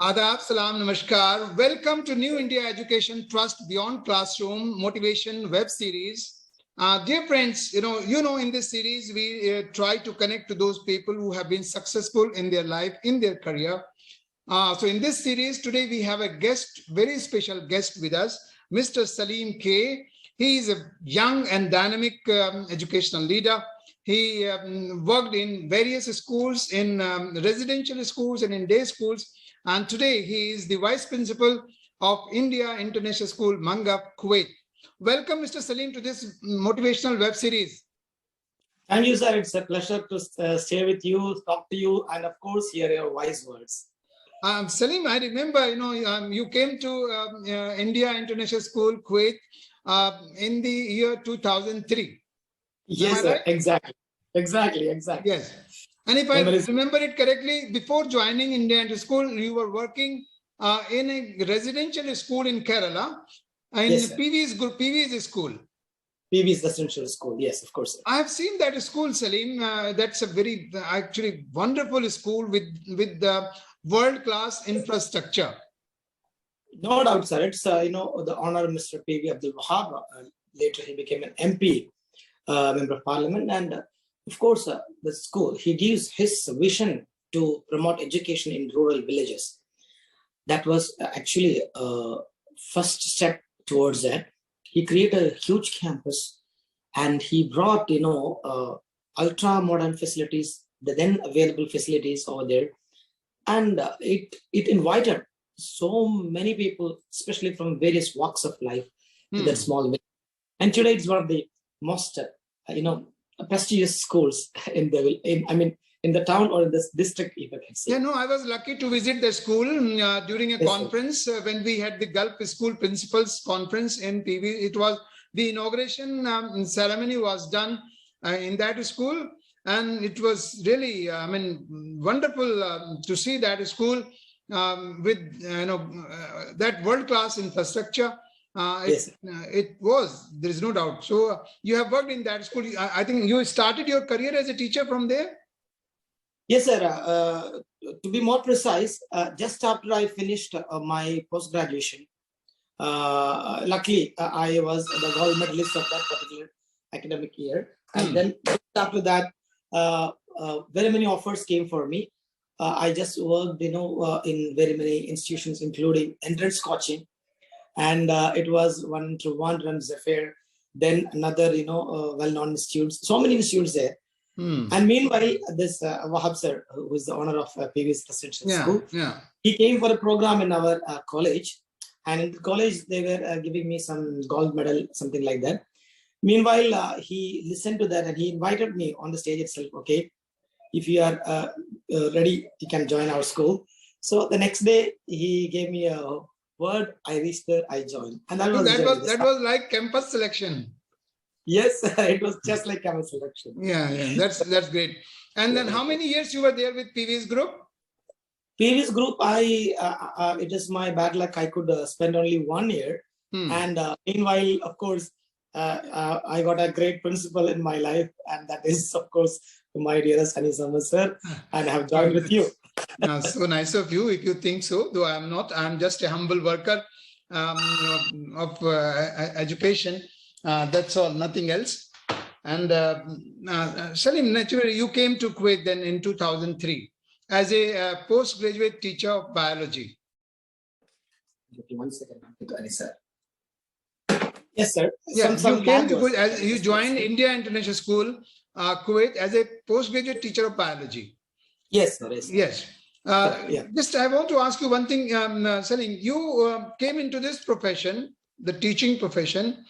Adab, salam, namaskar. Welcome to New India Education Trust Beyond Classroom Motivation web series. Dear friends, in this series, we try to connect to those people who have been successful in their life, in their career. So in this series, today we have a guest, very special guest with us, Mr. Salim K. He is a young and dynamic educational leader. He worked in various schools, in residential schools and in day schools. And today he is the Vice Principal of India International School, Mangaf, Kuwait. Welcome, Mr. Salim, to this motivational web series. Thank you, sir. It's a pleasure to stay with you, talk to you, and of course, hear your wise words. Salim, I remember, you came to India International School, Kuwait, in the year 2003. Yes, sir. Right? Exactly. Yes. And if I remember it correctly, before joining India International School, you were working in a residential school in Kerala, in yes, PV's school. PV's residential school, yes, of course. Sir. I have seen that school, Salim. That's a very, actually, wonderful school with the world-class infrastructure. No doubt, sir. It's, the honor of Mr. PV Abdul Wahab. Later, he became an MP, member of parliament. And of course, the school, he gives his vision to promote education in rural villages. That was actually a first step towards that. He created a huge campus and he brought, ultra modern facilities, the then available facilities over there. And it invited so many people, especially from various walks of life, to that small village. And today it's one of the most, prestigious schools in the town or in this district, if I can say. Yeah, no, I was lucky to visit the school during a conference when we had the Gulf School Principals Conference in PV. It was the inauguration ceremony was done in that school. And it was really, wonderful to see that school with, that world-class infrastructure. It was, there is no doubt. So you have worked in that school. I think you started your career as a teacher from there? Yes, sir. To be more precise, just after I finished my post-graduation, luckily I was the gold medalist of that particular academic year. And then after that, very many offers came for me. I just worked, in very many institutions, including entrance coaching. And it was one-to-one runs affair. Then another, well-known institutes, so many institutes there. And meanwhile, this Wahab sir, who is the owner of PV's residential school, he came for a program in our college. And in the college, they were giving me some gold medal, something like that. Meanwhile, he listened to that and he invited me on the stage itself. Okay, if you are ready, you can join our school. So the next day, he gave me a word. I reached there, I joined. And that was like campus selection. Yes, it was just like campus selection. Yeah, that's great. And then how many years you were there with PV's group? PV's group, it is my bad luck. I could spend only 1 year. And meanwhile, of course, I got a great principal in my life, and that is, of course, my dearest Hani Samad sir, and I have joined with you. So nice of you, if you think so, though I'm not. I'm just a humble worker of education. That's all, nothing else. And Salim, naturally, you came to Kuwait then in 2003 as a postgraduate teacher of biology. 1 second, sir. Yes, sir. Yeah, you came to Kuwait, you joined India International School, Kuwait, as a postgraduate teacher of biology. Yes, sir. Yes. Just I want to ask you one thing, Salim. You came into this profession, the teaching profession.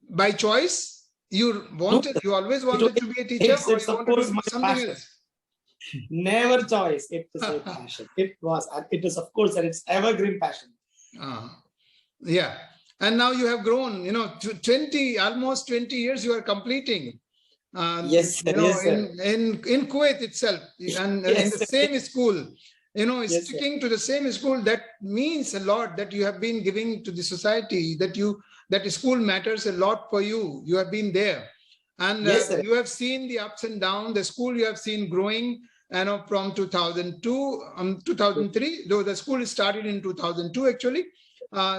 By choice, you always wanted to be a teacher, or you wanted to do something else? Never choice. It is a passion. It is, of course, and it's evergreen passion. Yeah. And now you have grown, almost 20 years you are completing. Yes, in Kuwait itself, and in the same school, sticking to the same school, that means a lot, that you have been giving to the society, that school matters a lot for you. You have been there. And you have seen the ups and downs, the school you have seen growing, from 2002, 2003, though the school started in 2002 actually.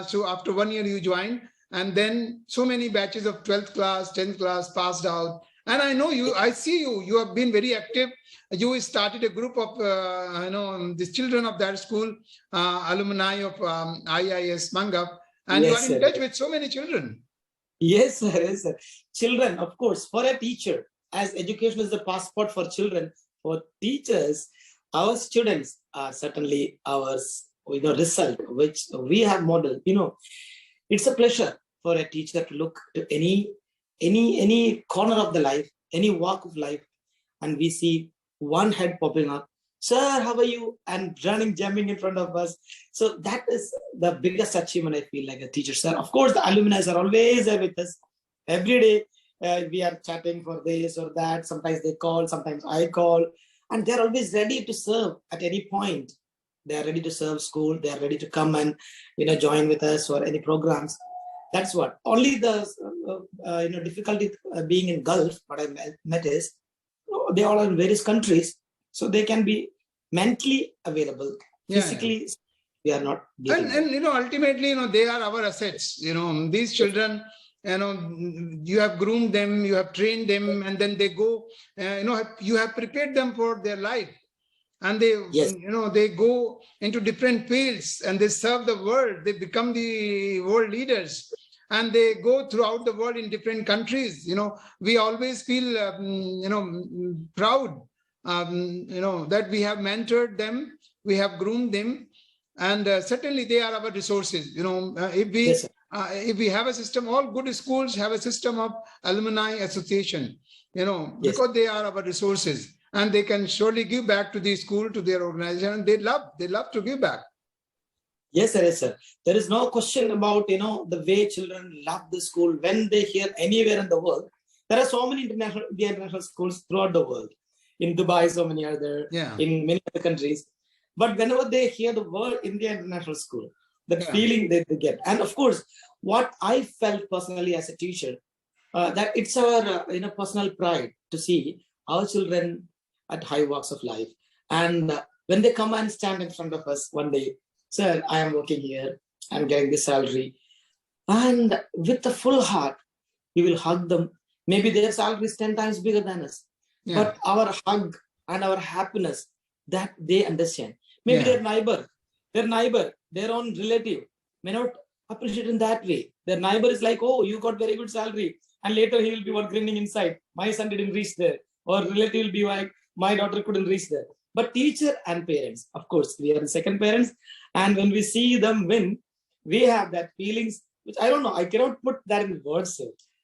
So after 1 year you joined, and then so many batches of 12th class, 10th class passed out. And I know you, I see you have been very active. You started a group of, the children of that school, alumni of IIS Mangaf, and you are Yes, in sir. touch with so many children. Yes, sir. Yes, sir. Children, of course, for a teacher, as education is the passport for children, for teachers, our students are certainly our result, which we have modeled. It's a pleasure for a teacher to look to any corner of the life, any walk of life, and we see one head popping up. Sir, how are you? And running, jumping in front of us. So that is the biggest achievement I feel like a teacher, sir. Of course, the alumni are always there with us. Every day we are chatting for this or that. Sometimes they call, sometimes I call. And they're always ready to serve at any point. They are ready to serve school. They are ready to come and join with us for any programs. That's what. Only the difficulty being in Gulf, what I met is, they all are in various countries, so they can be mentally available. Physically, we are not. And ultimately, they are our assets. These children, you have groomed them, you have trained them, and then they go. You have prepared them for their life, and they, they go into different fields and they serve the world. They become the world leaders. And they go throughout the world in different countries. We always feel, proud, that we have mentored them, we have groomed them, and certainly they are our resources. If we have a system, all good schools have a system of alumni association, because they are our resources, and they can surely give back to the school, to their organization. They love to give back. Yes, sir. Yes, sir. There is no question about, the way children love the school when they hear anywhere in the world. There are so many international schools throughout the world. In Dubai, so many are there. In many other countries. But whenever they hear the word India International School, the feeling they get. And of course, what I felt personally as a teacher, that it's our personal pride to see our children at high walks of life. And when they come and stand in front of us one day, sir, I am working here, I'm getting this salary. And with the full heart, we will hug them. Maybe their salary is 10 times bigger than us. But our hug and our happiness, that they understand. Maybe their neighbor, their own relative may not appreciate in that way. Their neighbor is like, oh, you got very good salary. And later he will be grinning inside. My son didn't reach there. Or relative will be like, my daughter couldn't reach there. But teacher and parents, of course, we are the second parents. And when we see them win, we have that feelings, which I don't know, I cannot put that in words.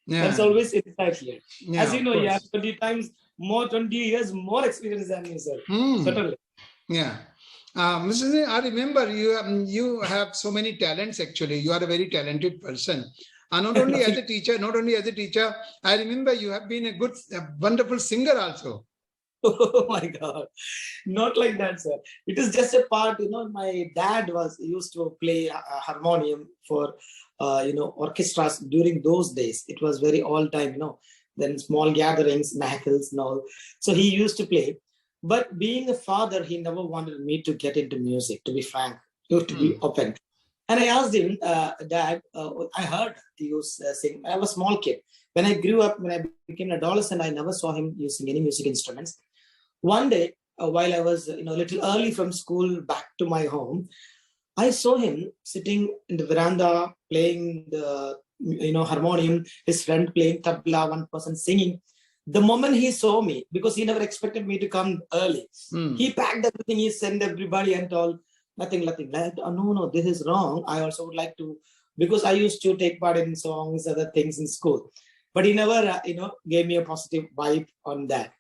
That's always inside here. As you know, you have 20 years more experience than me, sir. Certainly. Mr. I remember you have so many talents. Actually, you are a very talented person. Not only as a teacher, I remember you have been a wonderful singer also. Oh my God. Not like that, sir. It is just a part, my dad used to play harmonium for, orchestras during those days. It was very all time, then small gatherings, mahfils and all. So he used to play. But being a father, he never wanted me to get into music, to be frank, to be open. And I asked him, Dad, I heard you sing. I was a small kid. When I grew up, when I became an adolescent, I never saw him using any music instruments. One day, while I was a little early from school back to my home, I saw him sitting in the veranda playing the harmonium, his friend playing tabla, one person singing. The moment he saw me, because he never expected me to come early, he packed everything, he sent everybody and told, nothing. Oh, no, this is wrong. I also would like to, because I used to take part in songs, other things in school. But he never, gave me a positive vibe on that.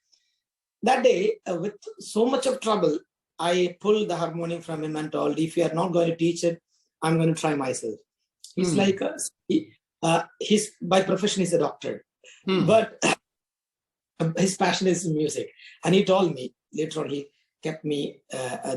That day, with so much of trouble, I pulled the harmonium from him and told, if you are not going to teach it, I'm going to try myself. He's like, he's by profession, he's a doctor. But his passion is music. And he told me, later on, he kept me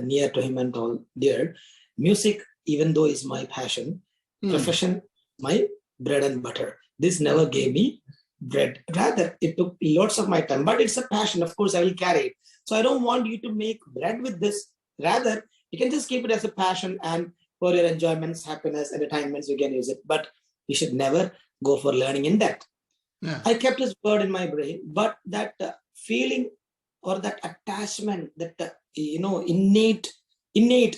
near to him and told, dear, music, even though is my passion, profession, my bread and butter. This never gave me bread. Rather, it took lots of my time, but it's a passion. Of course, I will carry it. So I don't want you to make bread with this. Rather, you can just keep it as a passion, and for your enjoyments, happiness, entertainments, you can use it. But you should never go for learning in depth. Yeah. I kept his word in my brain, but that feeling or that attachment, that innate,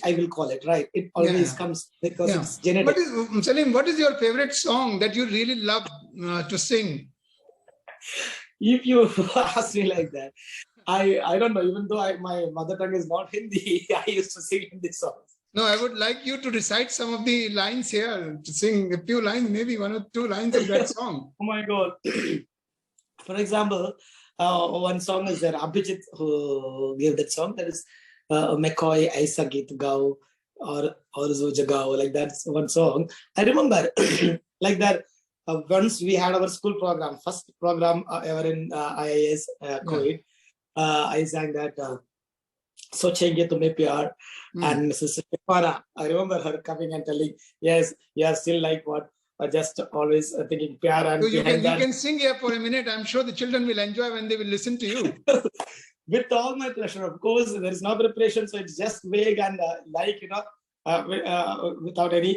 I will call it, right? It always comes because it's genetic. Salim, what is your favorite song that you really love to sing? If you ask me like that, I don't know. Even though my mother tongue is not Hindi, I used to sing Hindi songs. No, I would like you to recite some of the lines here, to sing a few lines, maybe 1 or 2 lines of that song. Oh my God. For example, one song is there, Abhijit, who gave that song. That is McCoy, Aisa Geet Gao, or Zo Jagao, like that's one song. I remember like that. Once we had our school program, first program ever in IIS Kuwait, I sang that Sochenge Tumhe Pyar, and Mrs. Shepana. I remember her coming and telling, yes, still like what? Just always thinking Pyar. And so you can sing here for a minute. I'm sure the children will enjoy when they will listen to you. With all my pleasure, of course. There is no preparation, so it's just vague and without any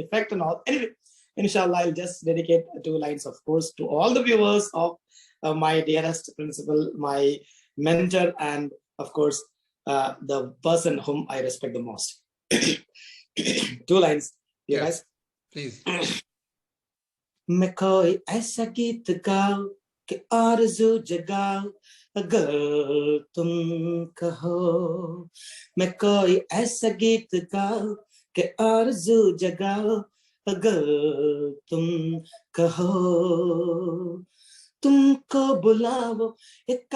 effect and all. Anyway. Inshallah, I'll just dedicate 2 lines, of course, to all the viewers of my dearest principal, my mentor, and of course, the person whom I respect the most. 2 lines, you guys. Please. मैं कोई ऐसा गीत गाऊं कि आरज़ू जगाऊं अगर तुम कहो मैं कोई ऐसा गीत गाऊं कि आरज़ू जगाऊं अगर तुम कहो तुमको बुलाओ एक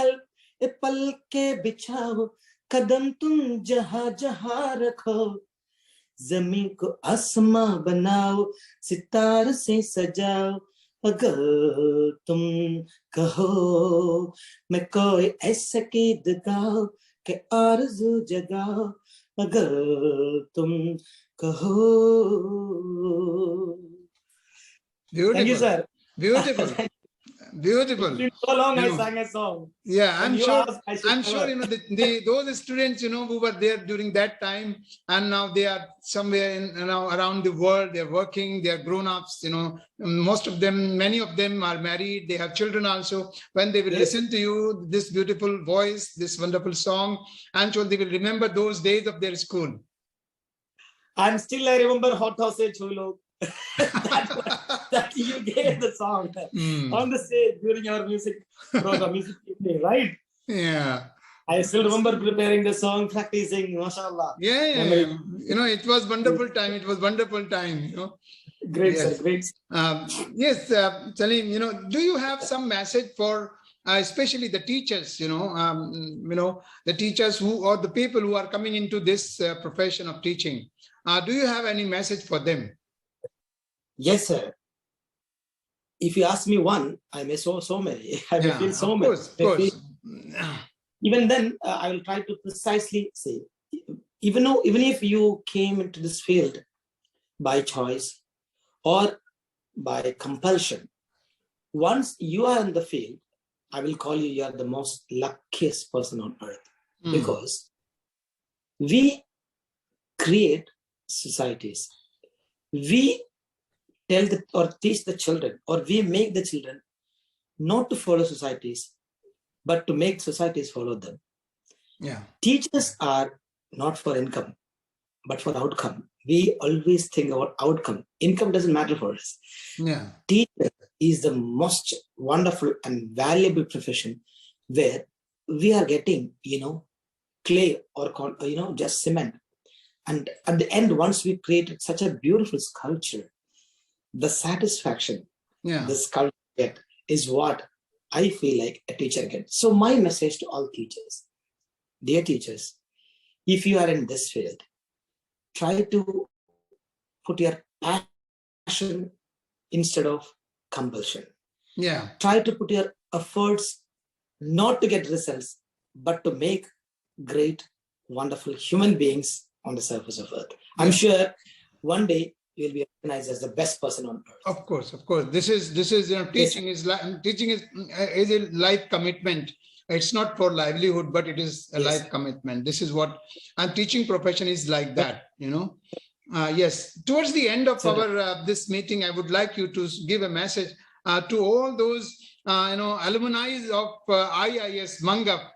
पल के बिछाओ कदम तुम जहां जहां रखो जमीन को आसमां बनाओ सितार से सजाओ अगर तुम कहो मैं कोई ऐसा गीत गाओ कि आरज़ू जगाओ अगर तुम कहो. Beautiful. Thank you, sir. Beautiful. Beautiful. It's been so long I sang a song. Yeah, I'm sure those students, who were there during that time, and now they are somewhere around the world, they're working, they're grown-ups, most of them, many of them are married, they have children also. When they will listen to you, this beautiful voice, this wonderful song, I'm sure they will remember those days of their school. And still I remember Hot House Chulo. that you gave the song on the stage during our music program, music evening, right? Yeah. I still remember preparing the song, practicing, mashallah. Yeah. It was wonderful time. It was wonderful time. Great, sir. Great. Yes, Salim, do you have some message for especially the teachers, the teachers or the people who are coming into this profession of teaching? Do you have any message for them? Yes, sir. If you ask me one, I may so many. I may feel so many. Of course. Even then, I will try to precisely say, even if you came into this field by choice or by compulsion, once you are in the field, I will call you are the most luckiest person on earth, because we create societies. We tell or teach the children, or we make the children not to follow societies, but to make societies follow them. Yeah. Teachers are not for income, but for outcome. We always think about outcome. Income doesn't matter for us. Yeah. Teacher is the most wonderful and valuable profession where we are getting, clay or, just cement. And at the end, once we created such a beautiful sculpture, the satisfaction the sculpture get is what I feel like a teacher gets. So my message to all teachers, dear teachers, if you are in this field, try to put your passion instead of compulsion. Yeah. Try to put your efforts not to get results, but to make great, wonderful human beings on the surface of earth. I'm sure one day you'll be recognized as the best person on earth. Of course. This is teaching is a life commitment. It's not for livelihood, but it is a life commitment. This is what, and teaching profession is like that, you know. Yes, towards the end of our this meeting, I would like you to give a message to all those alumni of IIS Mangaf,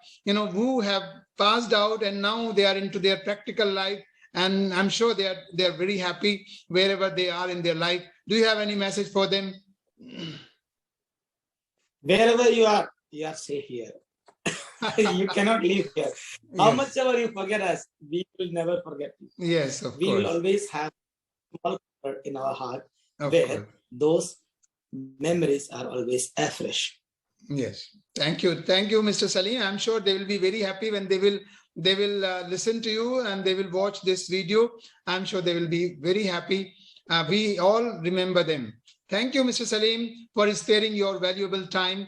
who have passed out and now they are into their practical life, and I'm sure they are very happy wherever they are in their life. Do you have any message for them? Wherever you are safe here. You cannot leave here. How much ever you forget us, we will never forget you. Yes, of course. We will always have in our heart where those memories are always afresh. Yes, thank you, Mr. Salim. I'm sure they will be very happy when they will listen to you and they will watch this video. I'm sure they will be very happy. We all remember them. Thank you, Mr. Salim, for sparing your valuable time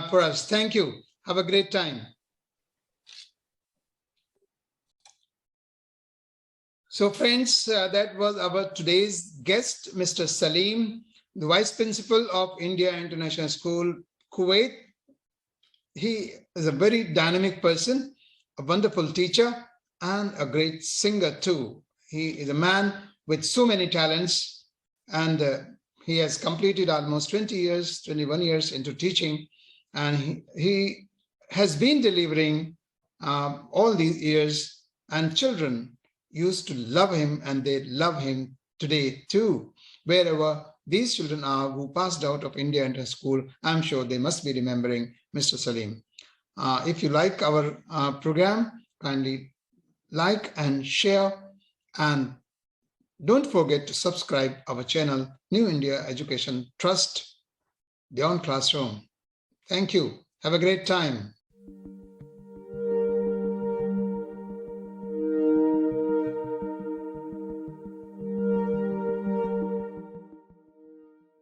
for us. Thank you. Have a great time. So friends, that was our today's guest, Mr. Salim, the Vice Principal of India International School, Kuwait. He is a very dynamic person, a wonderful teacher, and a great singer too. He is a man with so many talents, and he has completed almost 21 years into teaching, and he has been delivering all these years, and children used to love him, and they love him today too. Wherever these children are who passed out of India International School, I'm sure they must be remembering Mr. Salim. If you like our program, kindly like and share, and don't forget to subscribe our channel, New India Education Trust Beyond Classroom. Thank you. Have a great time.